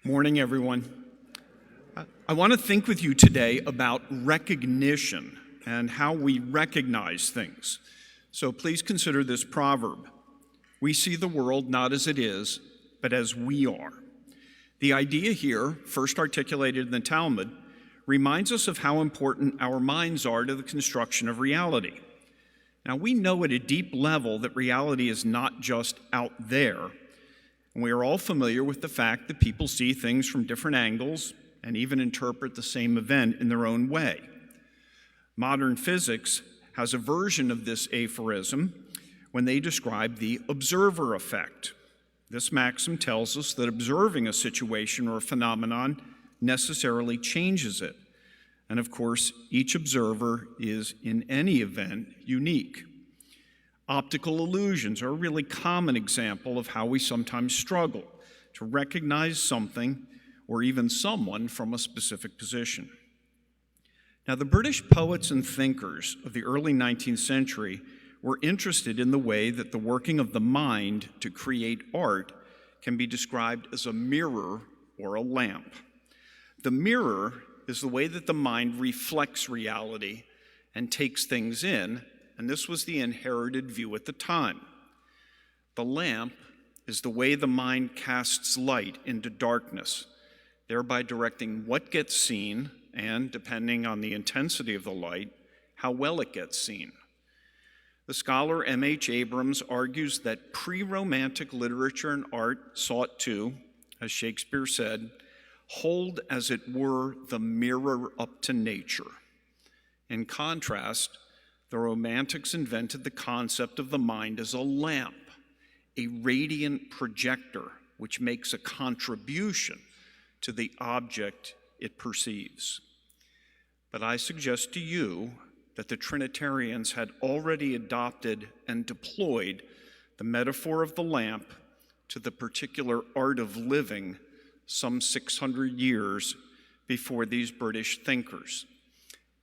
Morning, everyone. I want to think with you today about recognition and how we recognize things. So please consider this proverb. We see the world not as it is, but as we are. The idea here, first articulated in the Talmud, reminds us of how important our minds are to the construction of reality. Now, we know at a deep level that reality is not just out there. And we are all familiar with the fact that people see things from different angles and even interpret the same event in their own way. Modern physics has a version of this aphorism when they describe the observer effect. This maxim tells us that observing a situation or a phenomenon necessarily changes it. And of course, each observer is, in any event, unique. Optical illusions are a really common example of how we sometimes struggle to recognize something or even someone from a specific position. Now, the British poets and thinkers of the early 19th century were interested in the way that the working of the mind to create art can be described as a mirror or a lamp. The mirror is the way that the mind reflects reality and takes things in, and this was the inherited view at the time. The lamp is the way the mind casts light into darkness, thereby directing what gets seen and, depending on the intensity of the light, how well it gets seen. The scholar M.H. Abrams argues that pre-Romantic literature and art sought to, as Shakespeare said, hold as it were the mirror up to nature. In contrast, the Romantics invented the concept of the mind as a lamp, a radiant projector which makes a contribution to the object it perceives. But I suggest to you that the Trinitarians had already adopted and deployed the metaphor of the lamp to the particular art of living some 600 years before these British thinkers,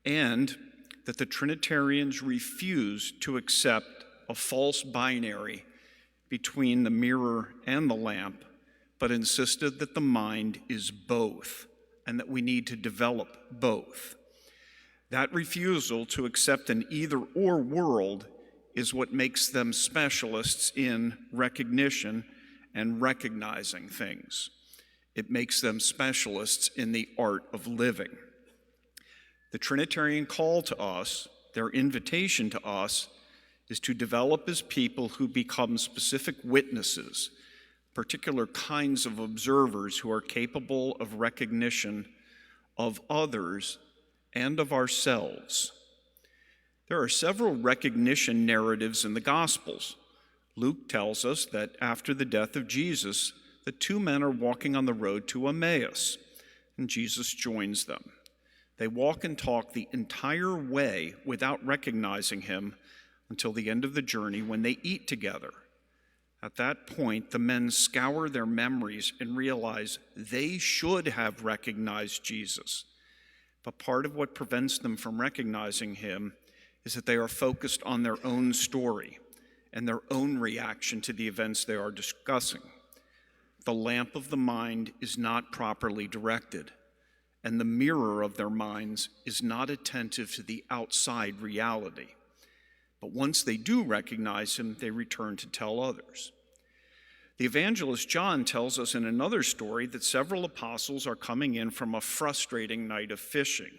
and that the Trinitarians refused to accept a false binary between the mirror and the lamp, but insisted that the mind is both and that we need to develop both. That refusal to accept an either-or world is what makes them specialists in recognition and recognizing things. It makes them specialists in the art of living. The Trinitarian call to us, their invitation to us, is to develop as people who become specific witnesses, particular kinds of observers who are capable of recognition of others and of ourselves. There are several recognition narratives in the Gospels. Luke tells us that after the death of Jesus, the two men are walking on the road to Emmaus, and Jesus joins them. They walk and talk the entire way without recognizing him until the end of the journey when they eat together. At that point, the men scour their memories and realize they should have recognized Jesus. But part of what prevents them from recognizing him is that they are focused on their own story and their own reaction to the events they are discussing. The lamp of the mind is not properly directed, and the mirror of their minds is not attentive to the outside reality. But once they do recognize him, they return to tell others. The evangelist John tells us in another story that several apostles are coming in from a frustrating night of fishing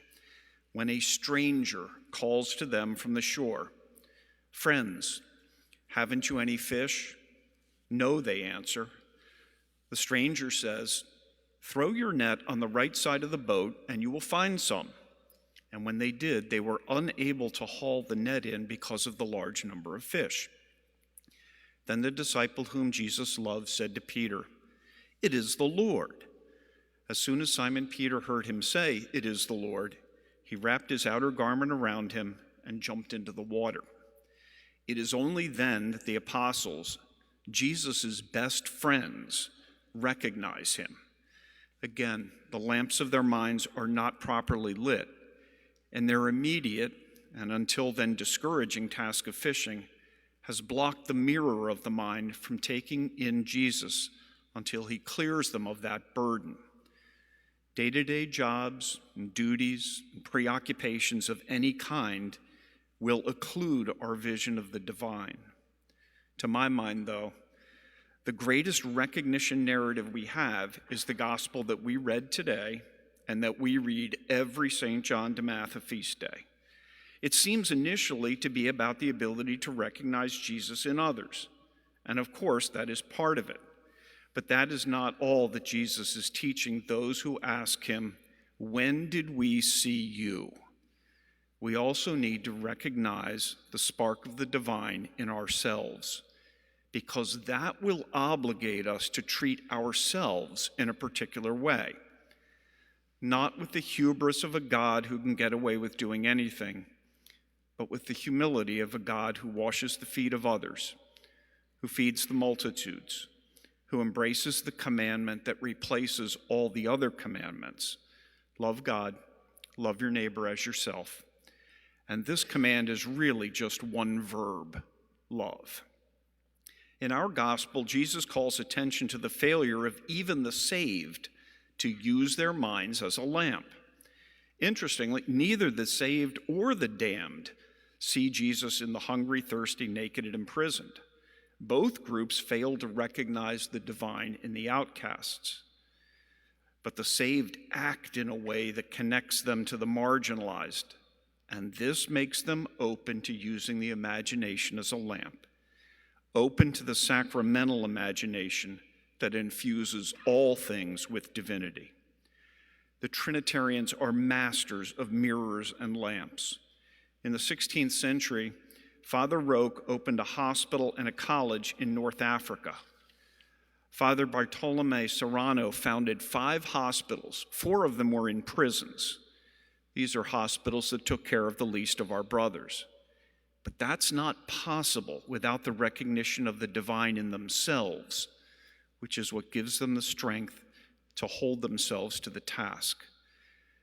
when a stranger calls to them from the shore. "Friends, haven't you any fish?" "No," they answer. The stranger says, "Throw your net on the right side of the boat and you will find some." And when they did, they were unable to haul the net in because of the large number of fish. Then the disciple whom Jesus loved said to Peter, "It is the Lord." As soon as Simon Peter heard him say, "It is the Lord," he wrapped his outer garment around him and jumped into the water. It is only then that the apostles, Jesus' best friends, recognize him. Again, the lamps of their minds are not properly lit, and their immediate, and until then discouraging task of fishing has blocked the mirror of the mind from taking in Jesus until he clears them of that burden. Day-to-day jobs and duties and preoccupations of any kind will occlude our vision of the divine. To my mind, though, the greatest recognition narrative we have is the gospel that we read today and that we read every St. John de Matha feast day. It seems initially to be about the ability to recognize Jesus in others, and of course that is part of it. But that is not all that Jesus is teaching those who ask him, "When did we see you?" We also need to recognize the spark of the divine in ourselves, because that will obligate us to treat ourselves in a particular way, not with the hubris of a God who can get away with doing anything, but with the humility of a God who washes the feet of others, who feeds the multitudes, who embraces the commandment that replaces all the other commandments. Love God, love your neighbor as yourself. And this command is really just one verb, love. In our gospel, Jesus calls attention to the failure of even the saved to use their minds as a lamp. Interestingly, neither the saved or the damned see Jesus in the hungry, thirsty, naked, and imprisoned. Both groups fail to recognize the divine in the outcasts. But the saved act in a way that connects them to the marginalized, and this makes them open to using the imagination as a lamp, open to the sacramental imagination that infuses all things with divinity. The Trinitarians are masters of mirrors and lamps. In the 16th century, Father Roque opened a hospital and a college in North Africa. Father Bartolome Serrano founded 5 hospitals. 4 of them were in prisons. These are hospitals that took care of the least of our brothers. But that's not possible without the recognition of the divine in themselves, which is what gives them the strength to hold themselves to the task.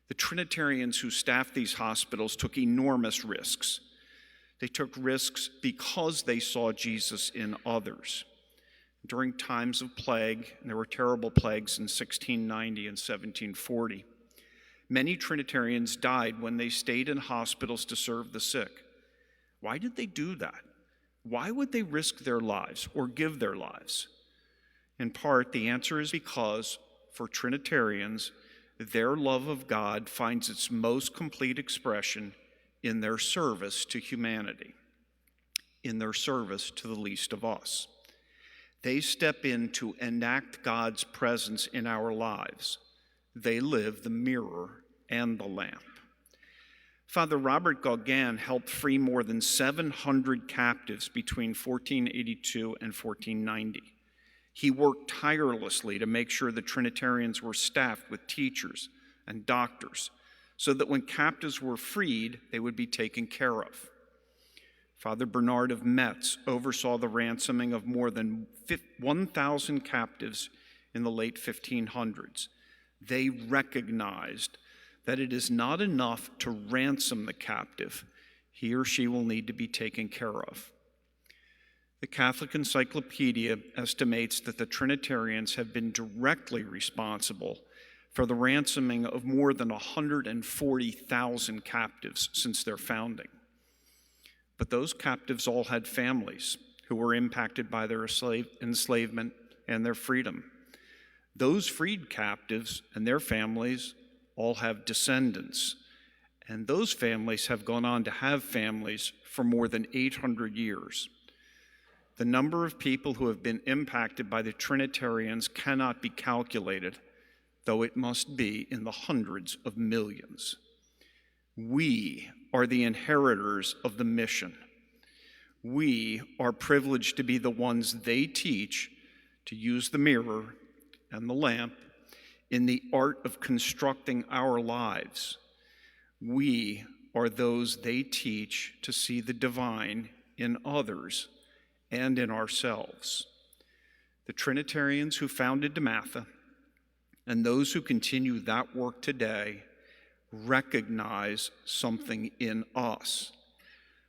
The Trinitarians who staffed these hospitals took enormous risks. They took risks because they saw Jesus in others. During times of plague, and there were terrible plagues in 1690 and 1740, many Trinitarians died when they stayed in hospitals to serve the sick. Why did they do that? Why would they risk their lives or give their lives? In part, the answer is because, for Trinitarians, their love of God finds its most complete expression in their service to humanity, in their service to the least of us. They step in to enact God's presence in our lives. They live the mirror and the lamp. Father Robert Gauguin helped free more than 700 captives between 1482 and 1490. He worked tirelessly to make sure the Trinitarians were staffed with teachers and doctors, so that when captives were freed, they would be taken care of. Father Bernard of Metz oversaw the ransoming of more than 1,000 captives in the late 1500s. They recognized that it is not enough to ransom the captive. He or she will need to be taken care of. The Catholic Encyclopedia estimates that the Trinitarians have been directly responsible for the ransoming of more than 140,000 captives since their founding. But those captives all had families who were impacted by their enslavement and their freedom. Those freed captives and their families all have descendants, and those families have gone on to have families for more than 800 years. The number of people who have been impacted by the Trinitarians cannot be calculated, though it must be in the hundreds of millions. We are the inheritors of the mission. We are privileged to be the ones they teach to use the mirror and the lamp in the art of constructing our lives. We are those they teach to see the divine in others and in ourselves. The Trinitarians who founded de Matha and those who continue that work today recognize something in us.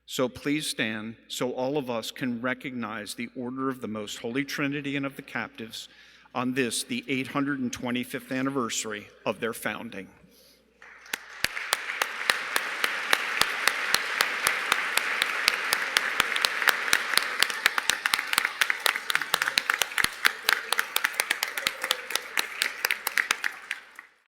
So please stand so all of us can recognize the order of the Most Holy Trinity and of the captives on this, the 825th anniversary of their founding.